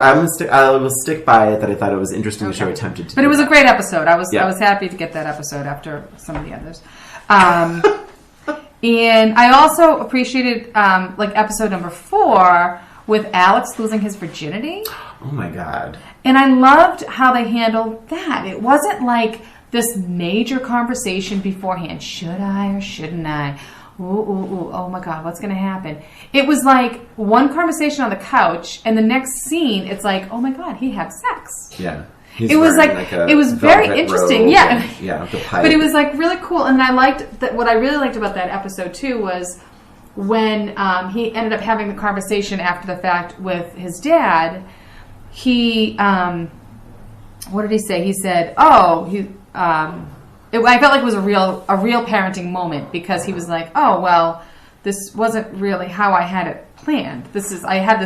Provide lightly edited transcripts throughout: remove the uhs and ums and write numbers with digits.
I will stick by it that I thought it was interesting the show attempted to. But it was a great episode. I was happy to get that episode after some of the others. And I also appreciated like episode number 4 with Alex losing his virginity. Oh my God. And I loved how they handled that. It wasn't like this major conversation beforehand. Should I or shouldn't I? Ooh, oh my God, what's going to happen? It was like one conversation on the couch, and the next scene, it's like, oh my God, he had sex. Yeah. It was like it was very interesting. Yeah. The pipe. But it was like really cool. And I liked that. What I really liked about that episode too was when he ended up having the conversation after the fact with his dad. He, what did he say? He said, I felt like it was a real parenting moment, because he was like, oh, well, this wasn't really how I had it planned. I had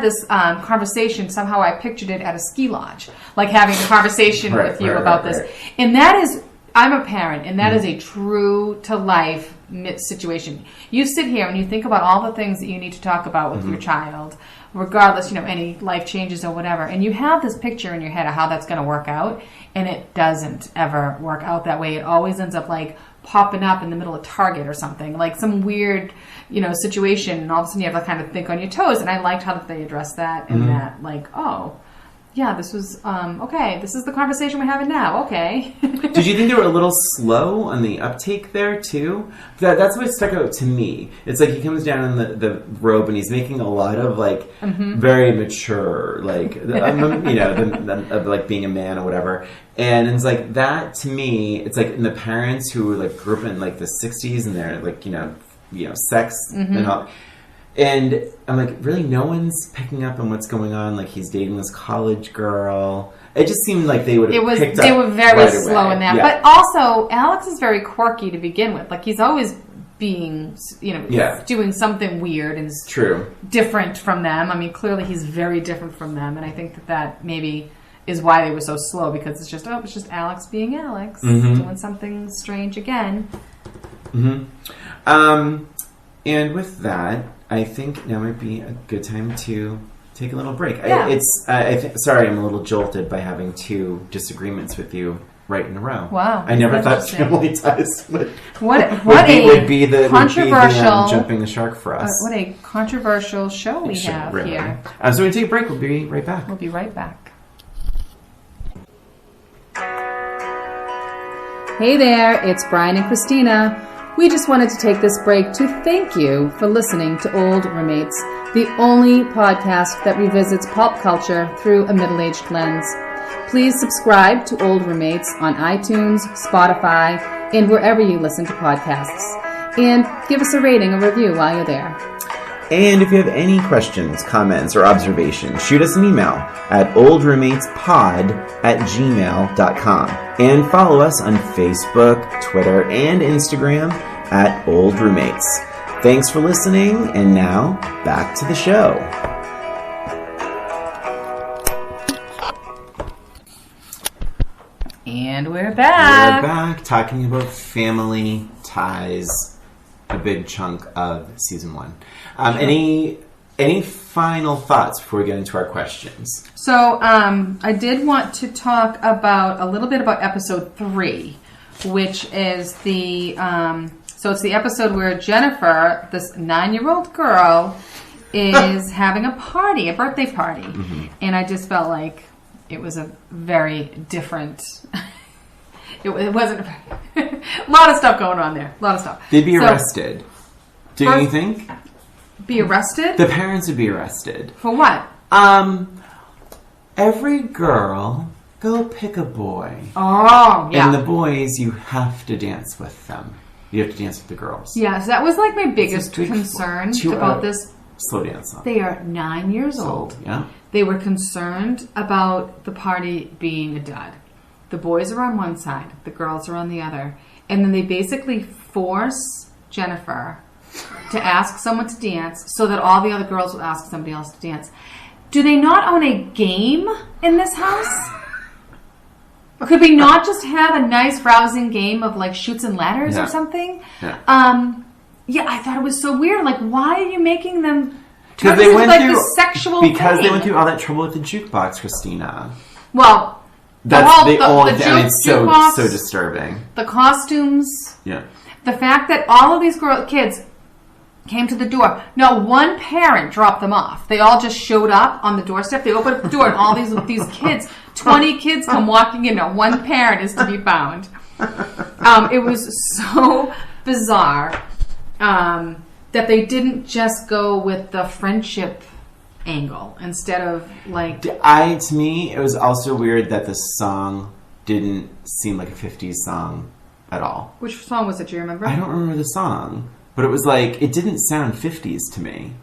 this conversation. Somehow I pictured it at a ski lodge, like having a conversation with you about this. And that is, I'm a parent, and that is a true to life situation. You sit here and you think about all the things that you need to talk about with your child, regardless, any life changes or whatever, and you have this picture in your head of how that's going to work out, and it doesn't ever work out that way. It always ends up like popping up in the middle of Target or something, like some weird, situation, and all of a sudden you have to kind of think on your toes. And I liked how they addressed that, and that, like, oh, yeah, this was, okay, this is the conversation we're having now, okay. Did you think they were a little slow on the uptake there, too? That's what stuck out to me. It's like he comes down in the robe, and he's making a lot of, like, very mature, like, of, like, being a man or whatever. And it's like, that, to me, it's like in the parents who, like, grew up in, like, the 60s, and they're, like, sex and all. And I'm like, really, no one's picking up on what's going on? Like, he's dating this college girl. It just seemed like they would have picked up. They were very right slow away. in that. Yeah. But also, Alex is very quirky to begin with. Like, he's always being, doing something weird and true, different from them. I mean, clearly he's very different from them. And I think that maybe is why they were so slow, because it's just Alex being Alex, doing something strange again. And with that, I think now might be a good time to take a little break. Yeah. Sorry, I'm a little jolted by having 2 disagreements with you right in a row. Wow. I never thought family ties would be the controversial jumping the shark for us. What a controversial show we have here. So we're going to take a break. We'll be right back. We'll be right back. Hey there, it's Brian and Christina. We just wanted to take this break to thank you for listening to Old Roommates, the only podcast that revisits pulp culture through a middle-aged lens. Please subscribe to Old Roommates on iTunes, Spotify, and wherever you listen to podcasts. And give us a rating or review while you're there. And if you have any questions, comments, or observations, shoot us an email at oldroommatespod@gmail.com. And follow us on Facebook, Twitter, and Instagram at Old Roommates. Thanks for listening, and now, back to the show. And we're back. We're back, talking about family ties, a big chunk of season 1. Any final thoughts before we get into our questions? So I did want to talk a little bit about episode 3, which is so it's the episode where Jennifer, this 9-year-old girl, is having a birthday party. And I just felt like it was a very different... It wasn't... a lot of stuff going on there. A lot of stuff. They'd be arrested. Do you think? Be arrested? The parents would be arrested. For what? Every girl, go pick a boy. Oh, yeah. And the boys, you have to dance with them. You have to dance with the girls. Yeah, so that was like my biggest concern about this. Slow dance song. They are 9 years old. Yeah. They were concerned about the party being a dud. The boys are on one side, the girls are on the other. And then they basically force Jennifer to ask someone to dance so that all the other girls will ask somebody else to dance. Do they not own a game in this house? Or could we not just have a nice rousing game of like Chutes and Ladders or something? Yeah. Yeah, I thought it was so weird. Like, why are you making them Turn this into like this sexual because thing. they went through all that trouble with the jukebox, Christina. Well, that's the it's jukebox, so disturbing. The costumes. Yeah. The fact that all of these kids came to the door. No, one parent dropped them off. They all just showed up on the doorstep. They opened up the door, and all these kids, 20 kids, come walking in. Now, one parent is to be found. It was so bizarre that they didn't just go with the friendship angle instead of like. To me, it was also weird that the song didn't seem like a 50s song at all. Which song was it? Do you remember? I don't remember the song. But it was like, it didn't sound 50s to me.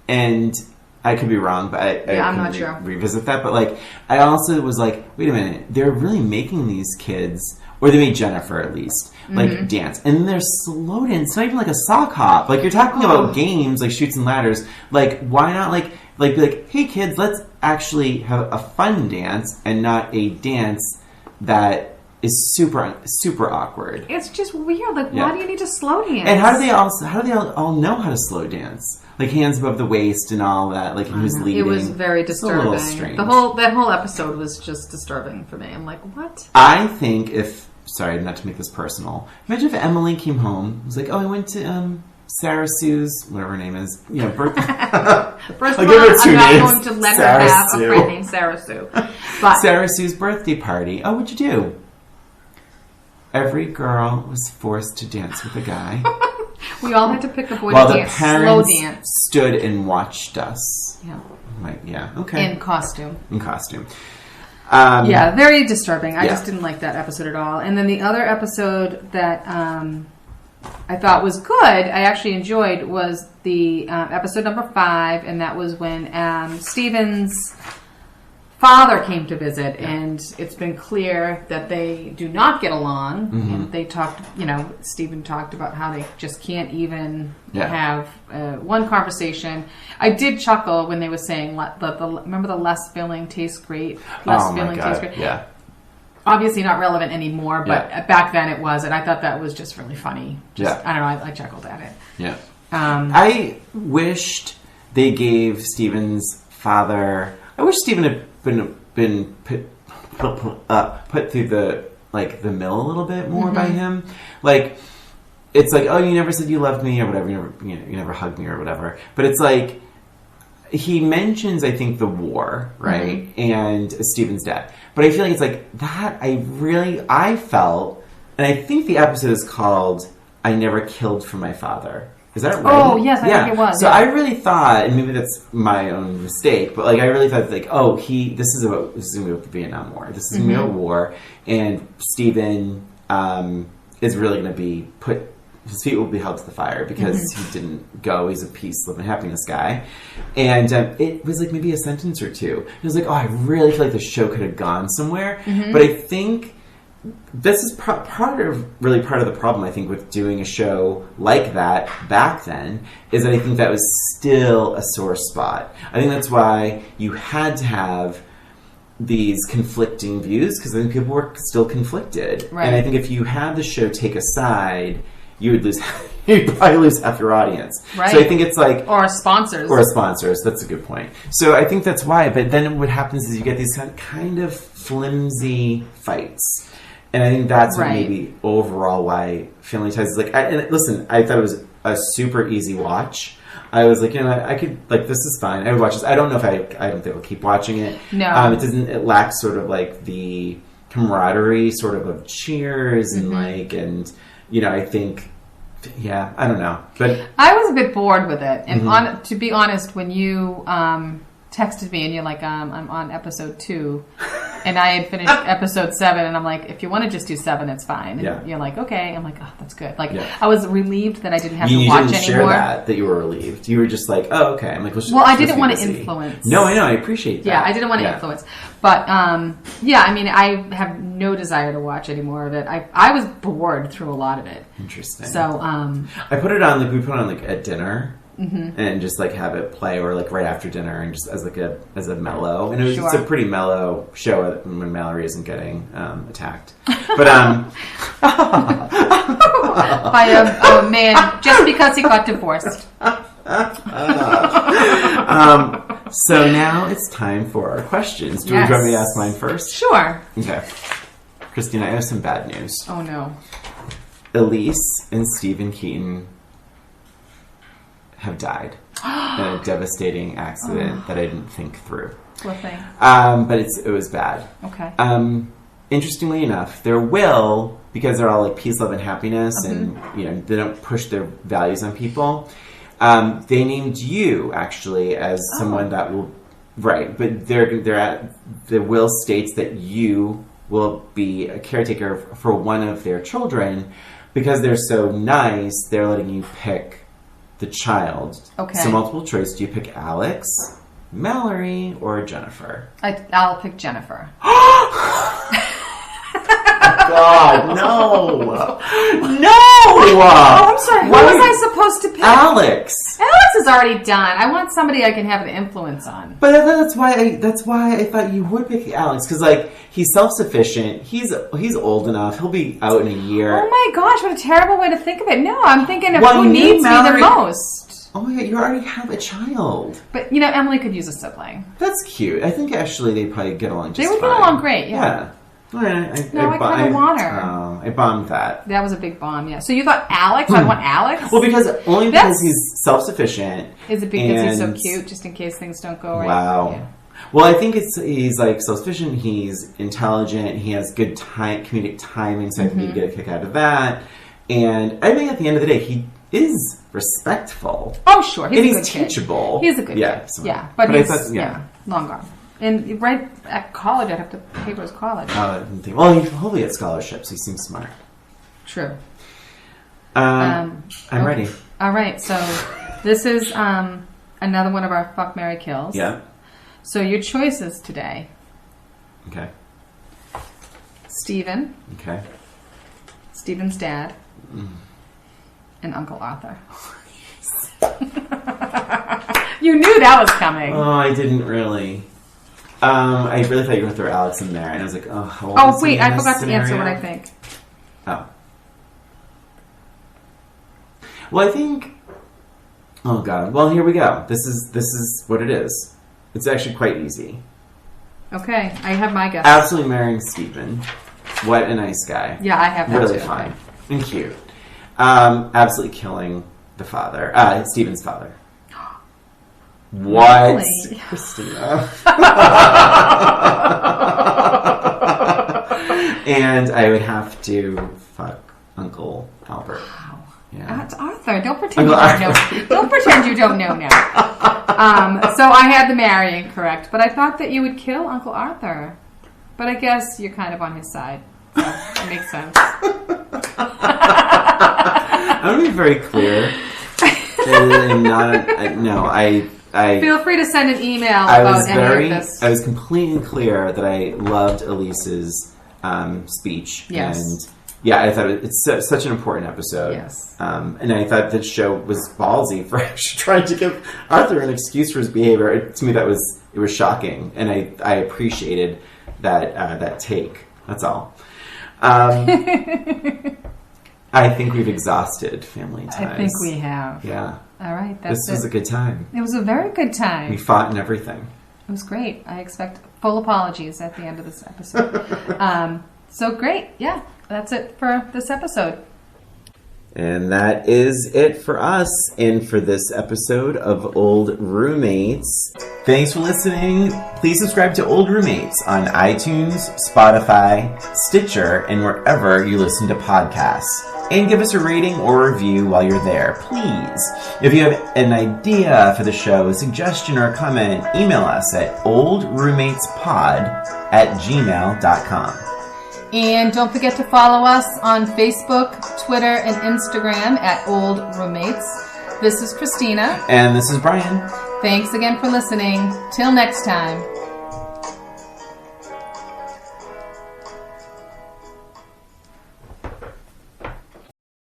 And I could be wrong, but I'm not sure. Revisit that. But like, I also was like, wait a minute, they're really making these kids, or they made Jennifer at least, like dance. And they're slow dance. It's not even like a sock hop. Like, you're talking about games, like Chutes and Ladders. Like, why not like be like, hey kids, let's actually have a fun dance and not a dance that is super awkward. It's just weird. Like, why do you need to slow dance? And how do they all know how to slow dance? Like hands above the waist and all that. Like who's leading? It was very disturbing. It's a little strange. That whole episode was just disturbing for me. I'm like, what? I think sorry, not to make this personal. Imagine if Emily came home, was like, oh, I went to Sarah Sue's, whatever her name is, birthday. First of all, I'm not going to let her have a friend named Sarah Sue. But Sarah Sue's birthday party. Oh, what'd you do? Every girl was forced to dance with a guy. We all had to pick a boy while to the dance, parents slow dance. stood and watched us. Yeah. Like, yeah, okay. In costume. Yeah, very disturbing. I just didn't like that episode at all. And then the other episode that I thought was good, I actually enjoyed, was the episode number 5, and that was when Steven's father came to visit, and it's been clear that they do not get along. And they talked, Steven talked about how they just can't even have one conversation. I did chuckle when they were saying, remember the less filling tastes great? Tastes great. Yeah. Obviously not relevant anymore, but back then it was, and I thought that was just really funny. I don't know, I chuckled at it. Yeah. I wished they gave Steven's father... I wish Steven had been put through the mill a little bit more by him. Like, it's like, oh, you never said you loved me or whatever. You never hugged me or whatever. But it's like, he mentions, I think, the war, right? And Steven's death. But I feel like it's like that. I felt, and I think the episode is called "I Never Killed for My Father." Is that right? Oh, yes, I think it was. So I really thought, and maybe that's my own mistake, but like I really thought, like, oh, this is going to be about the Vietnam War. This is going to be about war, and Steven is really going to be his feet will be held to the fire because he didn't go. He's a peace, love, and happiness guy. And it was like maybe a sentence or two. It was like, oh, I really feel like the show could have gone somewhere. But I think this is part of the problem, I think, with doing a show like that back then, is that I think that was still a sore spot. I think that's why you had to have these conflicting views, because I think people were still conflicted. Right. And I think if you had the show take a side, you'd probably lose half your audience. Right. So I think it's like... Or sponsors. That's a good point. So I think that's why. But then what happens is you get these kind of flimsy fights. And I think that's what maybe overall why Family Ties is like... listen, I thought it was a super easy watch. I was like, I could... Like, this is fine. I would watch this. I don't know if I don't think I'll keep watching it. No. It lacks sort of like the camaraderie sort of cheers and and... I think, I don't know. But I was a bit bored with it. And to be honest, when you texted me and you're like, I'm on episode 2, and I had finished episode 7, and I'm like, if you want to just do 7, it's fine. And you're like, okay. I'm like, oh, that's good. Like, I was relieved that I didn't have to watch anymore. You didn't share that you were relieved. You were just like, oh, okay. I'm like, I didn't want to influence. No, I know. I appreciate that. Yeah, I didn't want to influence. But, I mean, I have no desire to watch any more of it. I was bored through a lot of it. Interesting. So, I put it on, we put it on, at dinner. And just have it play, or right after dinner, and just as a mellow, and it's a pretty mellow show when Mallory isn't getting attacked, but by a man just because he got divorced. So now it's time for our questions. Do you want me to ask mine first? Sure. Okay. Christina, I have some bad news. Oh, no. Elise and Stephen Keaton have died in a devastating accident that I didn't think through. Poor thing. But it was bad. Okay. Interestingly enough, their will, because they're all like peace, love, and happiness, and they don't push their values on people. They named you actually as someone that will, right? But the will states that you will be a caretaker for one of their children because they're so nice. They're letting you pick the child. Okay. So multiple choice. Do you pick Alex, Mallory, or Jennifer? I'll pick Jennifer. God, no! No! Oh, I'm sorry. What was I supposed to pick? Alex. Alex is already done. I want somebody I can have an influence on. But that's why I thought you would pick Alex, because like he's self-sufficient. He's old enough. He'll be out in a year. Oh my gosh! What a terrible way to think of it. No, I'm thinking of who needs me the most. Oh my God! You already have a child. But Emily could use a sibling. That's cute. I think actually they'd probably get along just fine. They would get along great. Yeah. I kind of want her. I bombed that. That was a big bomb, yeah. So you thought Alex? I want Alex? Well, because he's self-sufficient. Is it because he's so cute, just in case things don't go right? Wow. Yeah. Well, I think he's like self-sufficient, he's intelligent, he has good comedic timing, so I think you'd get a kick out of that. And I think at the end of the day, he is respectful. Oh, sure. And he's teachable. He's a good kid. So. Yeah. But he's long gone. And right at college, I'd have to pay for his college. I didn't think. Well, he hopefully had scholarships. He seems smart. True. I'm ready. All right. So this is another one of our Fuck, Marry, Kills. Yeah. So your choices today. Okay. Stephen. Okay. Stephen's dad. And Uncle Arthur. You knew that was coming. Oh, I didn't really. I really thought you were going to throw Alex in there, and I was like, oh. Oh wait, I forgot to answer what I think. Oh. Well, I think. Oh God. Well, here we go. This is what it is. It's actually quite easy. Okay, I have my guess. Absolutely marrying Stephen. What a nice guy. Yeah, I have that really too. Fine and cute. Absolutely killing the father, Stephen's father. What? Really? Christina. And I would have to fuck Uncle Albert. Wow. Yeah. That's Arthur. Don't pretend you don't know. Don't pretend you don't know now. So I had the marrying correct, but I thought that you would kill Uncle Arthur. But I guess you're kind of on his side. So it makes sense. I'm going to be very clear. I feel free to send an email about any of this. I was completely clear that I loved Elise's speech. Yes. And yeah, I thought it's such an important episode. Yes. And I thought this show was ballsy for actually trying to give Arthur an excuse for his behavior. To me, it was shocking, and I appreciated that take. That's all. I think we've exhausted family ties. I think we have. Yeah. All right. This was a good time. It was a very good time. We fought and everything. It was great. I expect full apologies at the end of this episode. So great. Yeah. That's it for this episode. And that is it for us and for this episode of Old Roommates. Thanks for listening. Please subscribe to Old Roommates on iTunes, Spotify, Stitcher, and wherever you listen to podcasts. And give us a rating or review while you're there, please. If you have an idea for the show, a suggestion, or a comment, email us at oldroommatespod@gmail.com. And don't forget to follow us on Facebook, Twitter, and Instagram at Old Roommates. This is Christina. And this is Brian. Thanks again for listening. Till next time.